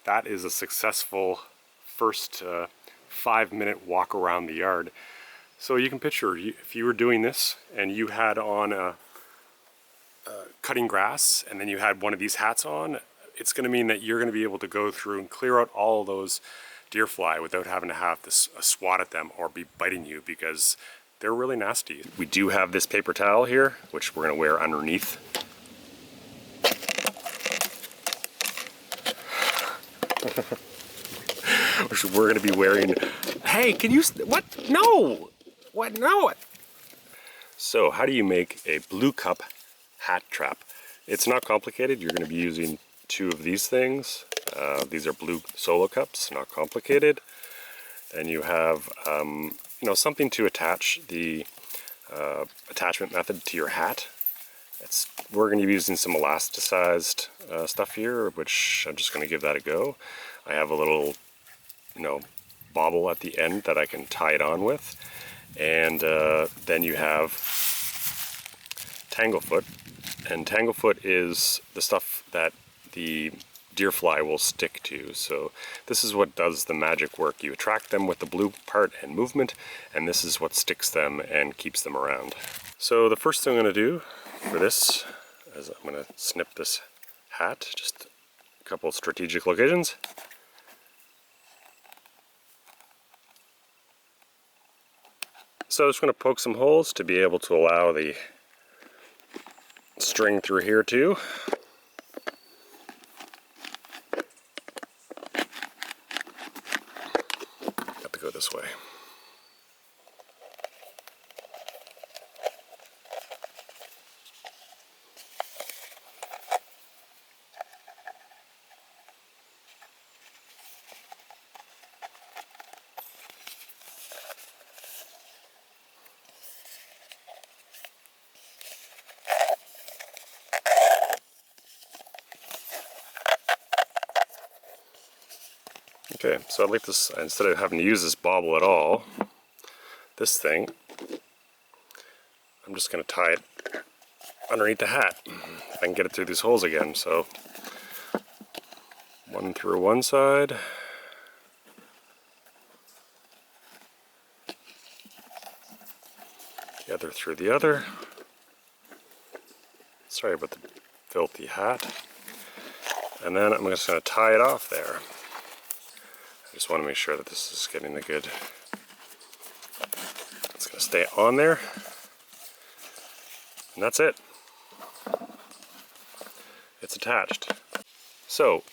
that is a successful first 5-minute walk around the yard. So you can picture if you were doing this and you had on cutting grass and then you had one of these hats on, it's going to mean that you're going to be able to go through and clear out all those deerfly without having to have to swat at them or be biting you, because they're really nasty. We do have this paper towel here, which we're going to wear underneath. Which we're going to be wearing. Hey, can you, what? No! What? No! So how do you make a blue cup hat trap? It's not complicated. You're going to be using 2 of these things. These are blue solo cups, not complicated. And you have, you know, something to attach the attachment method to your hat. We're going to be using some elasticized stuff here, which I'm just going to give that a go. I have a little, you know, bobble at the end that I can tie it on with. And then you have Tanglefoot. And Tanglefoot is the stuff that the deerfly will stick to. So this is what does the magic work. You attract them with the blue part and movement, and this is what sticks them and keeps them around. So the first thing I'm going to do for this is I'm going to snip this hat, just a couple strategic locations. So I'm just going to poke some holes to be able to allow the string through here too. Have to go this way. Okay, so I'd like this, instead of having to use this bobble at all, this thing, I'm just going to tie it underneath the hat. If I can get it through these holes again. So one through one side, the other through the other. Sorry about the filthy hat. And then I'm just going to tie it off there. I just want to make sure that this is getting the good. It's going to stay on there. And that's it. It's attached. So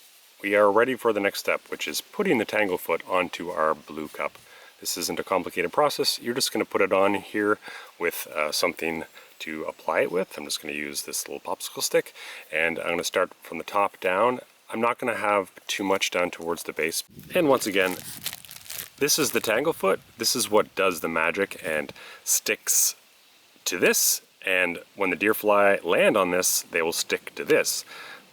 we are ready for the next step, which is putting the Tanglefoot onto our blue cup. This isn't a complicated process. You're just going to put it on here with something to apply it with. I'm just going to use this little popsicle stick, and I'm going to start from the top down. I'm not going to have too much down towards the base. And once again, this is the Tanglefoot. This is what does the magic and sticks to this. And when the deerfly land on this, they will stick to this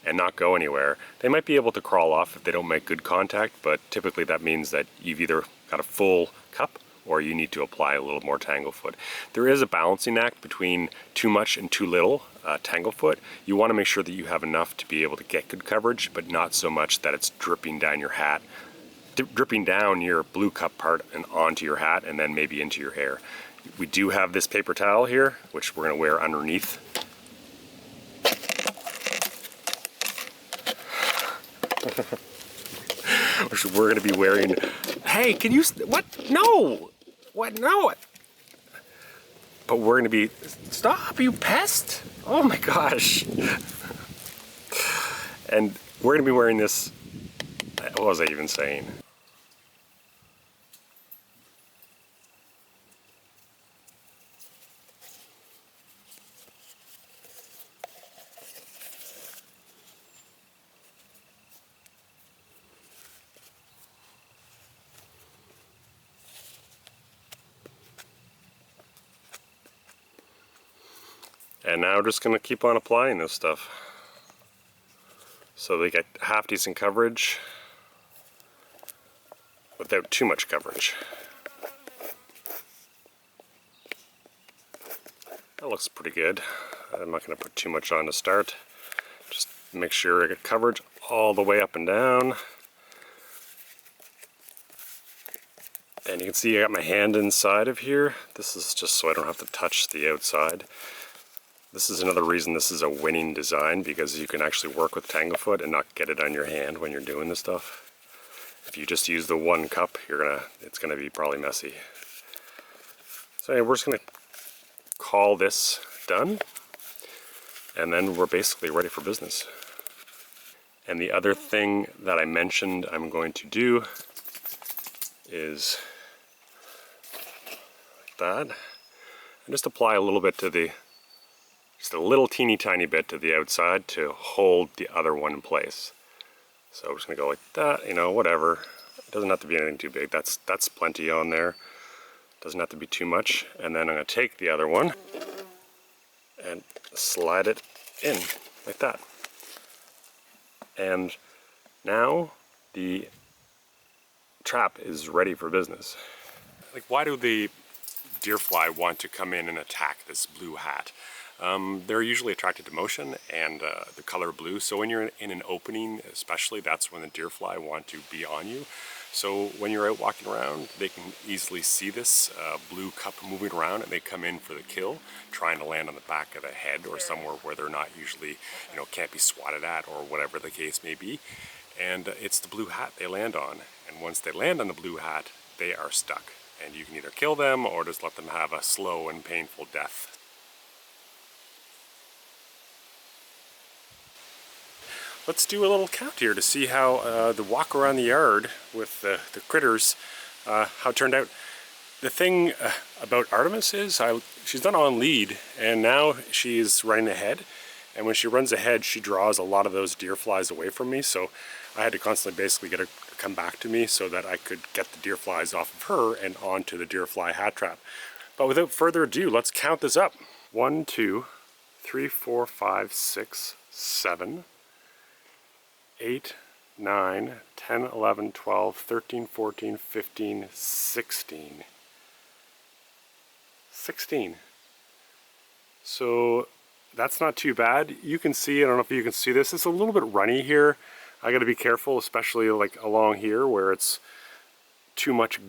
and not go anywhere. They might be able to crawl off if they don't make good contact, but typically that means that you've either got a full cup or you need to apply a little more Tanglefoot. There is a balancing act between too much and too little Tanglefoot. You want to make sure that you have enough to be able to get good coverage, but not so much that it's dripping down your hat, dripping down your blue cup part and onto your hat and then maybe into your hair. We do have this paper towel here, which we're going to wear underneath. Which we're going to be wearing. Hey, can you, what? No! What? No! But we're going to be, stop, you pest! Oh my gosh! And we're going to be wearing this, what was I even saying? And now we're just going to keep on applying this stuff so they get half decent coverage without too much coverage. That looks pretty good. I'm not going to put too much on to start. Just make sure I get coverage all the way up and down. You can see I got my hand inside of here. This is just so I don't have to touch the outside. This is another reason this is a winning design, because you can actually work with Tanglefoot and not get it on your hand when you're doing this stuff. If you just use the one cup, it's gonna be probably messy. So anyway, we're just gonna call this done, and then we're basically ready for business. And the other thing that I mentioned I'm going to do is like that, and just apply a little bit to just a little teeny tiny bit to the outside to hold the other one in place. So we're just gonna go like that, you know, whatever. It doesn't have to be anything too big. That's plenty on there. Doesn't have to be too much. And then I'm gonna take the other one and slide it in like that. And now the trap is ready for business. Like, why do the deerfly want to come in and attack this blue hat? They're usually attracted to motion and the color blue. So when you're in an opening, especially, that's when the deerfly want to be on you. So when you're out walking around, they can easily see this blue cup moving around, and they come in for the kill, trying to land on the back of the head or somewhere where they're not usually, you know, can't be swatted at, or whatever the case may be. And it's the blue hat they land on. And once they land on the blue hat, they are stuck. And you can either kill them or just let them have a slow and painful death. Let's do a little count here to see how the walk around the yard with the critters, how it turned out. The thing about Artemis is she's not on lead, and now she's running ahead. And when she runs ahead, she draws a lot of those deer flies away from me. So I had to constantly basically get her to come back to me so that I could get the deer flies off of her and onto the deerfly hat trap. But without further ado, let's count this up. 1, 2, 3, 4, 5, 6, 7, 8, 9, 10, 11, 12, 13, 14, 15, 16. 16. So that's not too bad. You can see, I don't know if you can see this, it's a little bit runny here. I gotta be careful, especially like along here where it's too much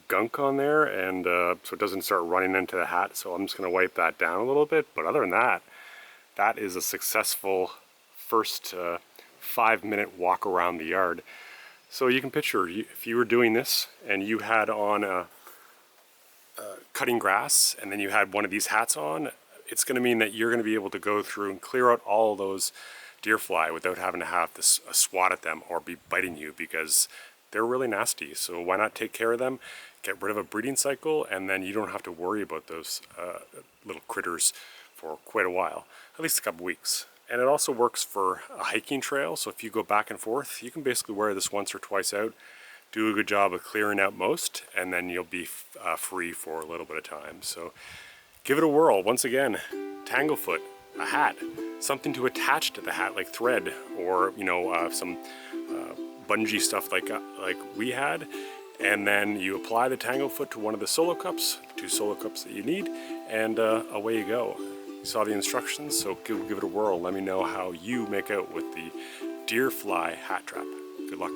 gunk on there, and so it doesn't start running into the hat. So I'm just gonna wipe that down a little bit. But other than that, that is a successful first 5-minute walk around the yard. So you can picture, if you were doing this and you had on cutting grass, and then you had one of these hats on, it's going to mean that you're going to be able to go through and clear out all of those deerfly without having to have to swat at them or be biting you, because they're really nasty. So why not take care of them, get rid of a breeding cycle, and then you don't have to worry about those little critters for quite a while, at least a couple weeks. And it also works for a hiking trail, so if you go back and forth, you can basically wear this once or twice out, do a good job of clearing out most, and then you'll be free for a little bit of time. So give it a whirl. Once again, Tanglefoot, a hat, something to attach to the hat like thread, or you know, some bungee stuff like we had, and then you apply the Tanglefoot to one of the solo cups, 2 solo cups that you need, and away you go. You saw the instructions, so give it a whirl. Let me know how you make out with the deerfly hat trap. Good luck.